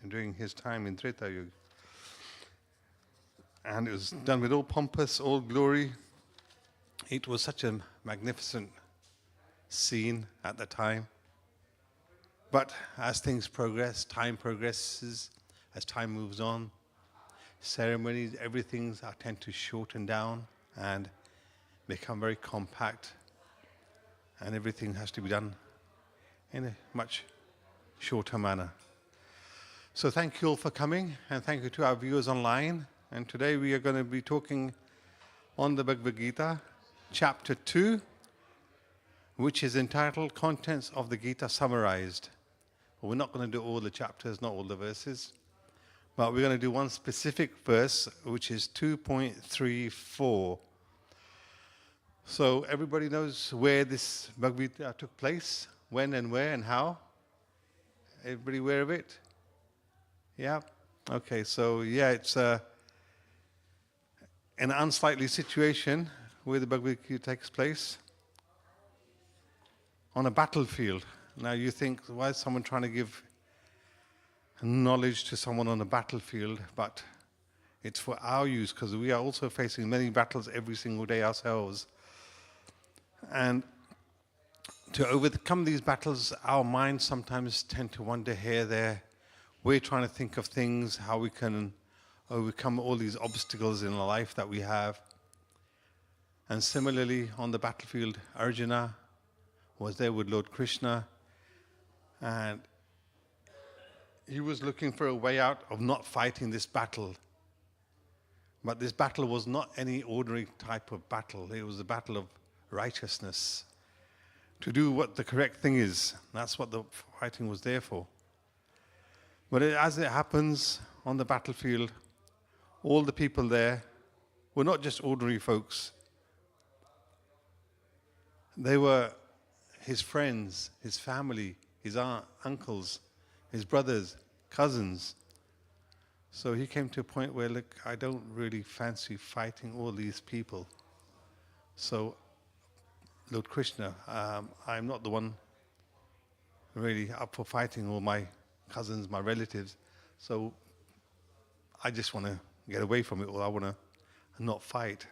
during his time in Treta Yuga. And it was done with all pompous, all glory. It was such a magnificent scene at the time. But as things progress, time progresses, as time moves on, ceremonies, everything tend to shorten down and become very compact, and everything has to be done in a much shorter manner. So thank you all for coming, and thank you to our viewers online. And today we are going to be talking on the Bhagavad Gita, chapter 2, which is entitled Contents of the Gita Summarized. Well, we're not going to do all the chapters, not all the verses, but we're going to do one specific verse, which is 2.34. So everybody knows where this Bhagavad Gita took place, when and where and how? Everybody aware of it? Yeah? Okay, so yeah, it's an unsightly situation where the Bhagavad Gita takes place on a battlefield. Now you think, why is someone trying to give knowledge to someone on a battlefield? But it's for our use, because we are also facing many battles every single day ourselves. And to overcome these battles, our minds sometimes tend to wander here, there. We're trying to think of things, how we can overcome all these obstacles in life that we have. And similarly, on the battlefield, Arjuna was there with Lord Krishna, and he was looking for a way out of not fighting this battle. But this battle was not any ordinary type of battle. It was a battle of righteousness, to do what the correct thing is. That's what the fighting was there for. But as it happens on the battlefield, all the people there were not just ordinary folks. They were his friends, his family, his aunt, uncles, his brothers, cousins. So he came to a point where, look, I don't really fancy fighting all these people. So, Lord Krishna, I'm not the one really up for fighting all my cousins, my relatives. So I just want to get away from it, or I want to not fight.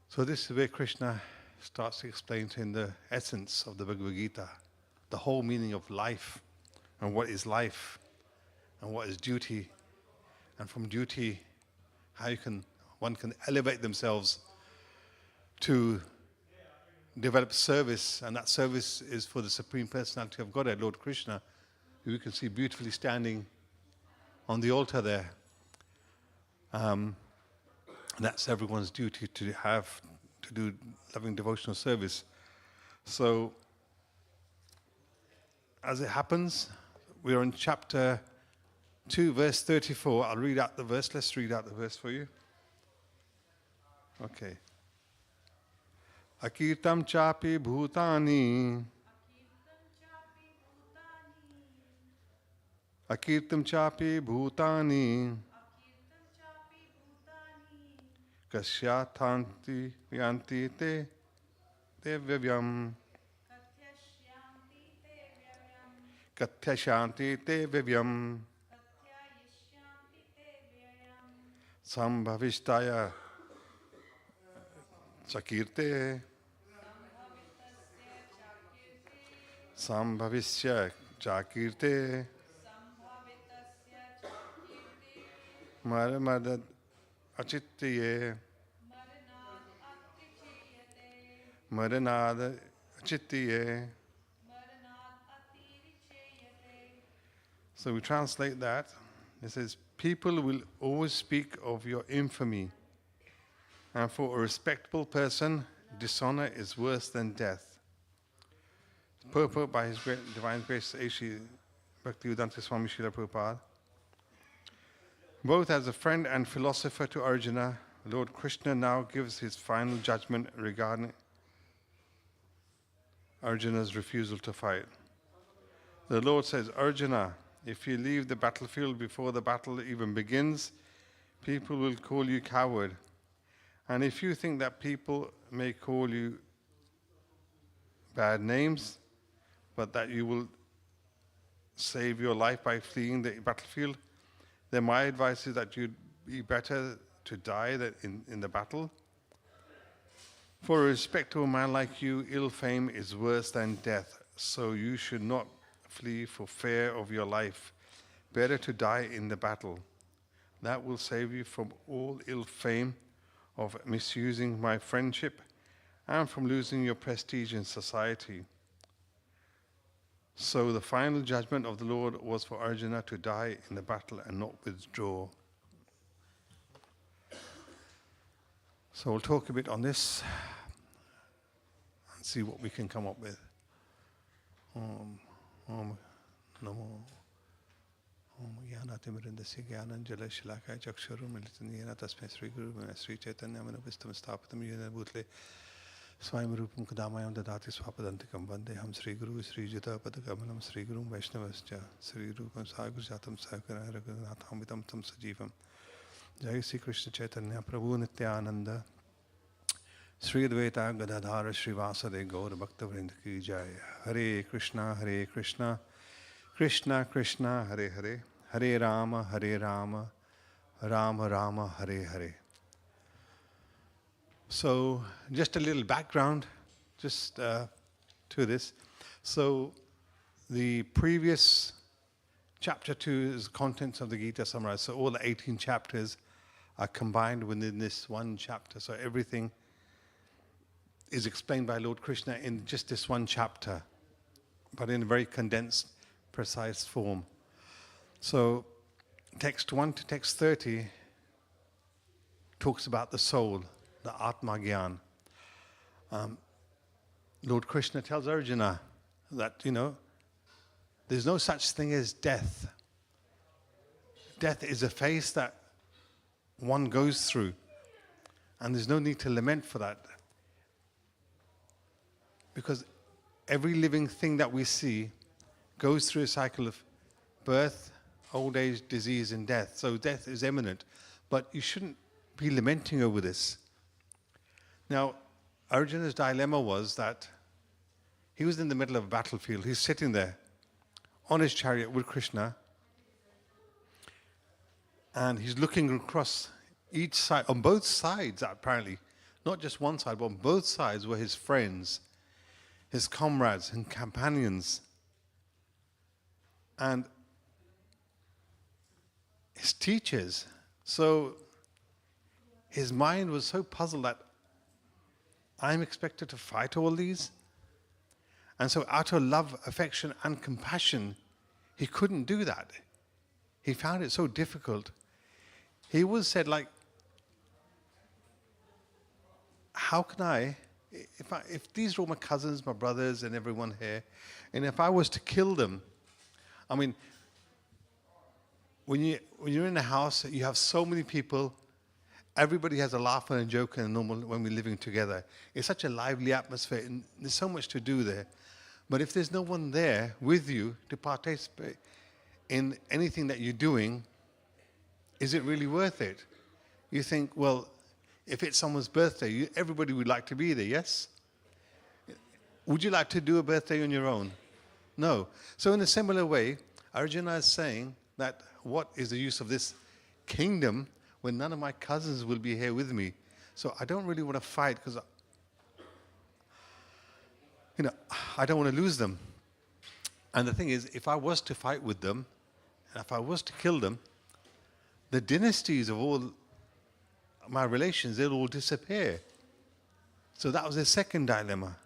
So this is where Krishna starts to explain to him the essence of the Bhagavad Gita, the whole meaning of life, and what is life, and what is duty, and from duty, how one can elevate themselves to develop service, and that service is for the Supreme Personality of Godhead, Lord Krishna, who you can see beautifully standing on the altar there. That's everyone's duty to do loving devotional service. So, as it happens, we are in chapter 2, verse 34. I'll read out the verse. Let's read out the verse for you. Okay. Akirtam chapi bhutani. Akirtam chapi bhutani. Kasyathanti vyanti te vyam. Katyashanti te vyam. Sambhavishtaya chakirte. Sambhavisya chakirte. Maramad achitye. Maranad achitye. So we translate that. It says, people will always speak of your infamy. And for a respectable person, dishonor is worse than death. Purport by His great Divine Grace, A.C. Bhaktivedanta Swami Srila Prabhupada. Both as a friend and philosopher to Arjuna, Lord Krishna now gives his final judgment regarding Arjuna's refusal to fight. The Lord says, Arjuna, if you leave the battlefield before the battle even begins, people will call you coward. And if you think that people may call you bad names, but that you will save your life by fleeing the battlefield, then my advice is that you'd be better to die than in the battle. For a respectable man like you, ill fame is worse than death, so you should not flee for fear of your life. Better to die in the battle. That will save you from all ill fame of misusing my friendship and from losing your prestige in society. So the final judgment of the Lord was for Arjuna to die in the battle and not withdraw. So we'll talk a bit on this and see what we can come up with. Om Namo Om Jnanatimrindasya Jnananjala Shalakaya Chakshuru Militan Yena Tasmai Sri Guru Sri Chaitanya Manovistam Stapatam Yena Bhutle Swayam Rupam Kadamayam Dadati Swapadantikam Vandeham Sri Guru Sri Jita Padakamalam Sri Guru Vaishnavascha Sri Rupam Sagujatam Sakara Raghunathamvitam Tam Sajivam Jai Sri Krishna Chaitanya Prabhu Nityananda Sri Advaita Gadadhara Sri Vasade Gaur Bhakta Vrind Ki Jai. Hare Krishna Krishna Krishna Hare Hare Hare Rama Rama Rama Hare Hare. So just a little background just to this. So the previous chapter 2 is the contents of the Gita summarized. So all the 18 chapters are combined within this one chapter. So everything is explained by Lord Krishna in just this one chapter, but in a very condensed, precise form. So text 1 to text 30 talks about the soul, the Atma Gyan. Lord Krishna tells Arjuna that, there's no such thing as death. Death is a phase that one goes through, and there's no need to lament for that. Because every living thing that we see goes through a cycle of birth, old age, disease, and death. So death is imminent. But you shouldn't be lamenting over this. Now, Arjuna's dilemma was that he was in the middle of a battlefield. He's sitting there on his chariot with Krishna, and he's looking across each side, on both sides apparently, not just one side, but on both sides were his friends, his comrades and companions, and his teachers. So his mind was so puzzled that I'm expected to fight all these? And so out of love, affection, and compassion, he couldn't do that. He found it so difficult. He was said, how can I, if these are all my cousins, my brothers, and everyone here, and if I was to kill them, I mean, when you're in a house, you have so many people, everybody has a laugh and a joke and a normal when we're living together. It's such a lively atmosphere, and there's so much to do there. But if there's no one there with you to participate in anything that you're doing, is it really worth it? You think, well, if it's someone's birthday, everybody would like to be there, yes? Would you like to do a birthday on your own? No. So in a similar way, Arjuna is saying that what is the use of this kingdom when none of my cousins will be here with me? So I don't really want to fight because, I don't want to lose them. And the thing is, if I was to fight with them, and if I was to kill them, the dynasties of all my relations, they'll all disappear. So that was his second dilemma.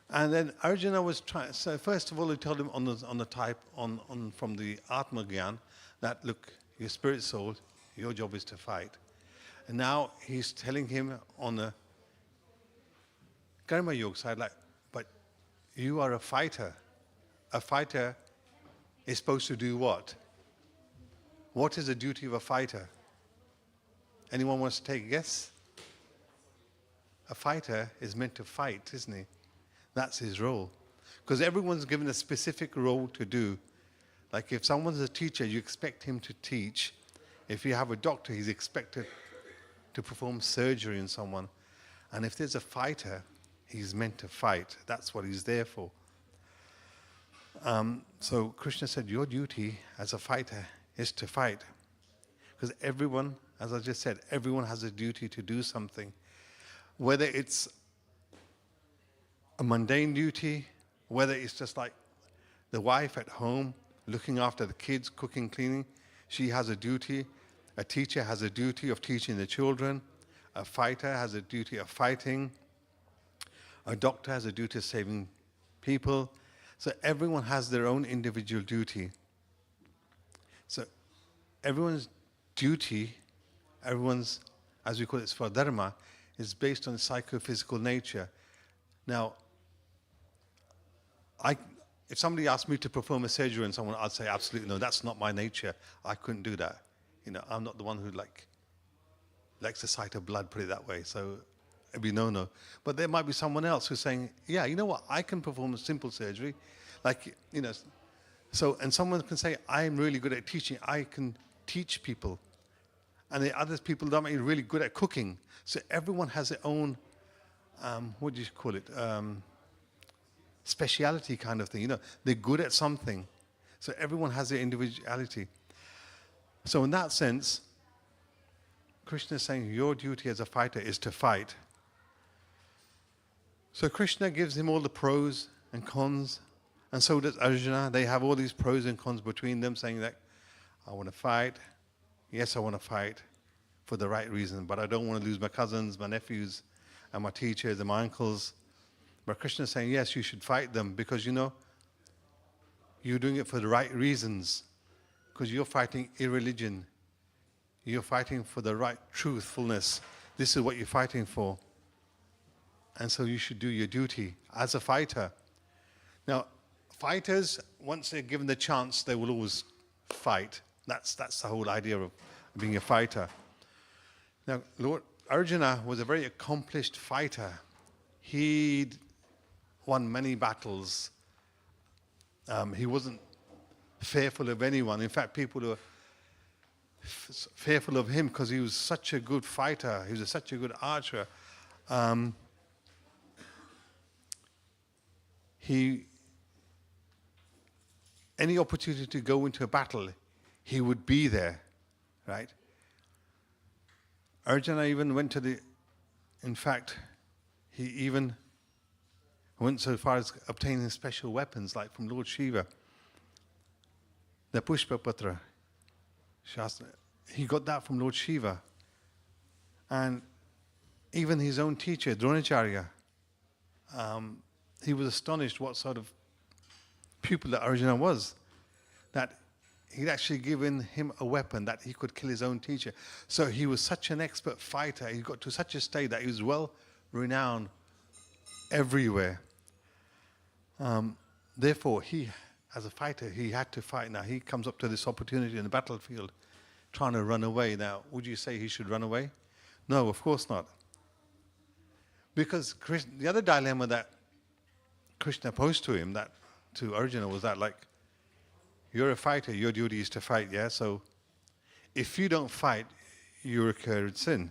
And then Arjuna was trying. So first of all, he told him on the type from the Atma Gyan that look, your spirit soul, your job is to fight. And now he's telling him on the Karma Yoga side, but you are a fighter. A fighter is supposed to do what? What is the duty of a fighter? Anyone wants to take a guess? A fighter is meant to fight, isn't he? That's his role. Because everyone's given a specific role to do. Like if someone's a teacher, you expect him to teach. If you have a doctor, he's expected to perform surgery on someone. And if there's a fighter, he's meant to fight. That's what he's there for. So Krishna said, your duty as a fighter is to fight. Because everyone, as I just said, everyone has a duty to do something. Whether it's a mundane duty, whether it's just like the wife at home, looking after the kids, cooking, cleaning, she has a duty. A teacher has a duty of teaching the children. A fighter has a duty of fighting. A doctor has a duty of saving people. So everyone has their own individual duty. So everyone's duty, everyone's, as we call it, svadharma, is based on psychophysical nature. Now, if somebody asked me to perform a surgery on someone, I'd say, absolutely no, that's not my nature. I couldn't do that. I'm not the one who likes the sight of blood, put it that way. So it'd be no. But there might be someone else who's saying, yeah, you know what, I can perform a simple surgery. So, and someone can say, I'm really good at teaching. I can teach people. And the other people that might be really good at cooking. So everyone has their own, what do you call it? Speciality kind of thing. They're good at something. So everyone has their individuality. So in that sense, Krishna is saying your duty as a fighter is to fight. So Krishna gives him all the pros and cons, and so does Arjuna. They have all these pros and cons between them, saying that I want to fight. Yes, I want to fight for the right reason, but I don't want to lose my cousins, my nephews, and my teachers and my uncles. But Krishna is saying, yes, you should fight them because you're doing it for the right reasons. Because you're fighting irreligion. You're fighting for the right truthfulness. This is what you're fighting for. And so you should do your duty as a fighter. Now, fighters, once they're given the chance, they will always fight. That's the whole idea of being a fighter. Now, Lord Arjuna was a very accomplished fighter. He won many battles. He wasn't fearful of anyone. In fact, people were fearful of him because he was such a good fighter. He was such a good archer. Any opportunity to go into a battle, he would be there, right? Arjuna even went in fact, he even went so far as obtaining special weapons, like from Lord Shiva. The Pushpapatra Shastra, he got that from Lord Shiva. And even his own teacher, Dronacharya, he was astonished what sort of pupil that Arjuna was, that he'd actually given him a weapon that he could kill his own teacher. So he was such an expert fighter, he got to such a state that he was well renowned everywhere. Therefore, he, as a fighter, he had to fight. Now, he comes up to this opportunity in the battlefield, trying to run away. Now, would you say he should run away? No, of course not. Because the other dilemma that Krishna posed to him, to Arjuna, was that, like, you're a fighter, your duty is to fight, yeah? So if you don't fight, you incur sin,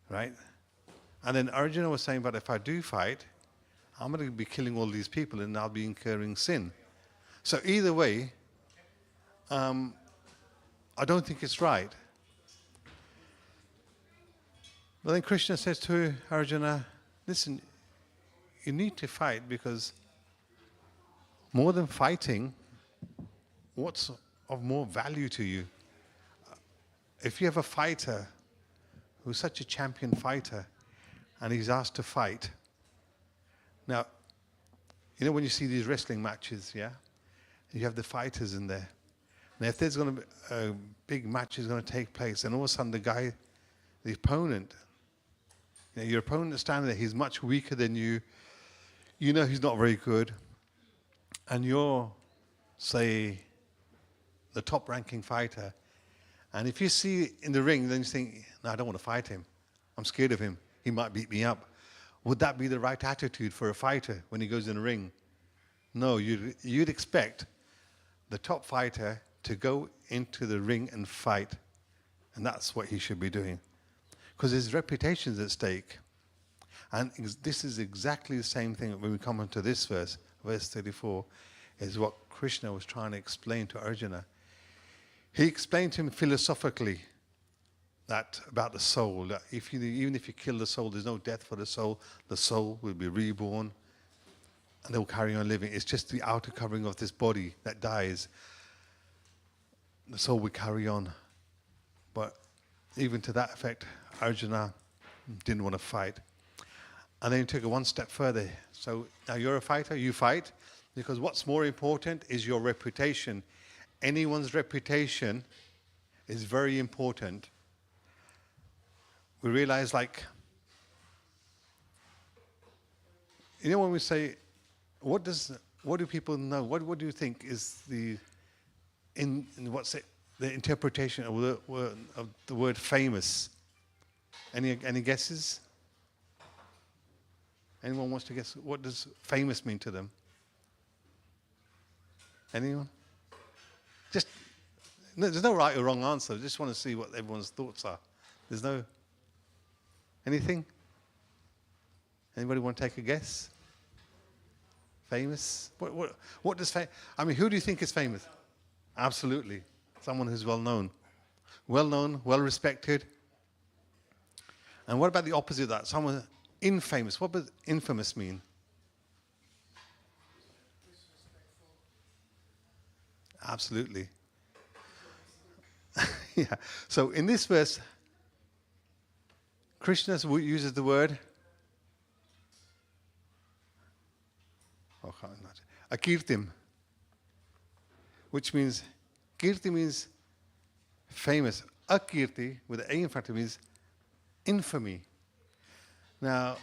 right? And then Arjuna was saying, but if I do fight, I'm going to be killing all these people and I'll be incurring sin. So either way, I don't think it's right. But then Krishna says to Arjuna, listen, you need to fight because more than fighting, what's of more value to you? If you have a fighter who's such a champion fighter and he's asked to fight, now, when you see these wrestling matches, yeah, you have the fighters in there. Now, if there's going to be a big match is going to take place, and all of a sudden the opponent, your opponent is standing there, he's much weaker than you, he's not very good, and you're, say, the top-ranking fighter, and if you see in the ring, then you think, no, I don't want to fight him. I'm scared of him. He might beat me up. Would that be the right attitude for a fighter when he goes in the ring? No, you'd expect the top fighter to go into the ring and fight, and that's what he should be doing, because his reputation is at stake. And this is exactly the same thing when we come onto this verse 34. is what Krishna was trying to explain to Arjuna. He explained to him philosophically that about the soul, that even if you kill the soul, there's no death for the soul will be reborn and they'll carry on living. It's just the outer covering of this body that dies. The soul will carry on. But even to that effect, Arjuna didn't want to fight. And then he took it one step further. So now you're a fighter, you fight, because what's more important is your reputation. Anyone's reputation is very important. We realize, like, you know, when we say, what do people know? What do you think is the interpretation of the word famous? Any guesses? Anyone wants to guess? What does famous mean to them? Anyone? There's no right or wrong answer. I just want to see what everyone's thoughts are. There's no... Anything? Anybody want to take a guess? Famous? What does I mean, who do you think is famous? Absolutely. Someone who's well known. Well known, well respected. And what about the opposite of that? Someone infamous. What does infamous mean? Absolutely. Yeah. So in this verse, Krishna uses the word akirtim, which means, kirti means famous. Akirti, with the A in front of it, means infamy. Now,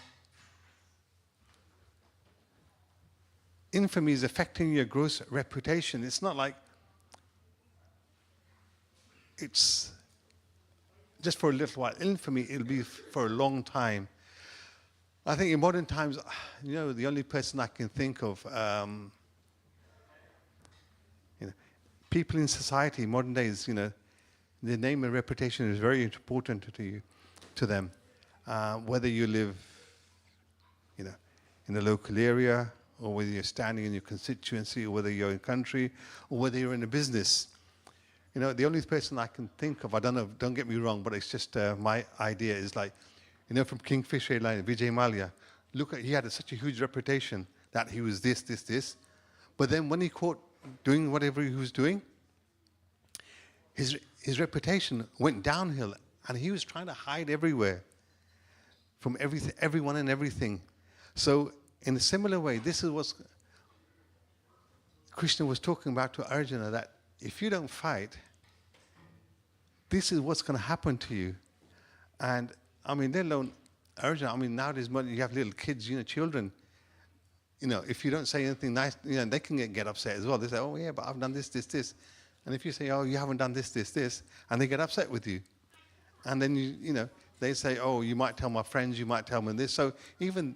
infamy is affecting your gross reputation. It's not like it's just for a little while. Infamy, it'll be for a long time. I think in modern times, you know, the only person I can think of, you know, people in society, modern days, you know, their name and reputation is very important to them. Whether you live, you know, in a local area, or whether you're standing in your constituency, or whether you're in country, or whether you're in a business. You know, the only person I can think of, I don't know, don't get me wrong, but it's just my idea is like, you know, from Kingfisher Airlines, Vijay Mallya, he had such a huge reputation that he was this. But then when he caught doing whatever he was doing, his reputation went downhill, and he was trying to hide everywhere from everyone and everything. So in a similar way, this is what Krishna was talking about to Arjuna, that if you don't fight, this is what's going to happen to you. And I mean, let alone Arjuna, I mean, nowadays you have little kids, you know, children. You know, if you don't say anything nice, you know, they can get upset as well. They say, oh yeah, but I've done this. And if you say, oh, you haven't done this, and they get upset with you. And then, you know, they say, oh, you might tell my friends, you might tell them this. So even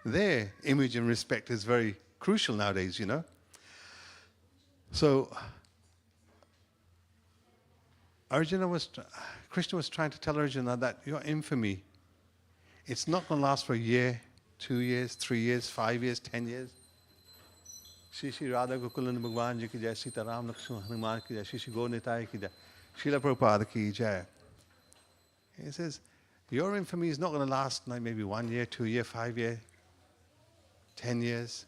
their image and respect is very crucial nowadays, you know. So Krishna was trying to tell Arjuna that your infamy, it's not going to last for a year, 2 years, 3 years, 5 years, 10 years. Shri Radha Gokulan Bhagwan Ji ki jai, Sita Ram Lakshman Hanuman ki jai, Shri Gaur Nitai ki jai, Srila Prabhupada ki jai. He says, your infamy is not going to last like maybe 1 year, 2 year, 5 year, 10 years.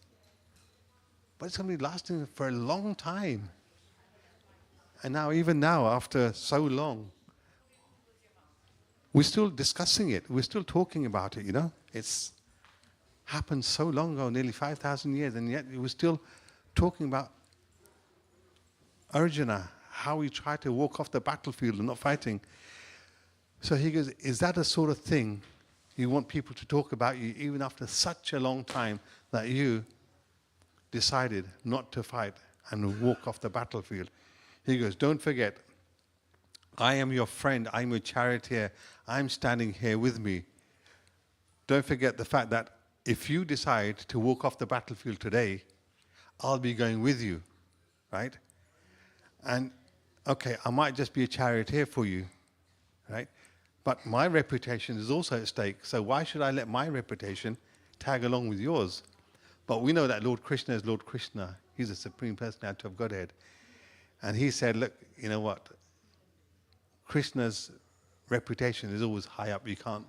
But it's going to be lasting for a long time. And now, even now, after so long, we're still discussing it. We're still talking about it, you know. It's happened so long ago, nearly 5,000 years, and yet we're still talking about Arjuna, how he tried to walk off the battlefield and not fighting. So he goes, is that a sort of thing you want people to talk about you even after such a long time that you decided not to fight and walk off the battlefield? He goes, don't forget, I am your friend, I'm your charioteer, I'm standing here with me. Don't forget the fact that if you decide to walk off the battlefield today, I'll be going with you, right? And, okay, I might just be a charioteer for you, right? But my reputation is also at stake, so why should I let my reputation tag along with yours? But we know that Lord Krishna is Lord Krishna. He's the Supreme Personality of Godhead. And he said, look, you know what? Krishna's reputation is always high up. You can't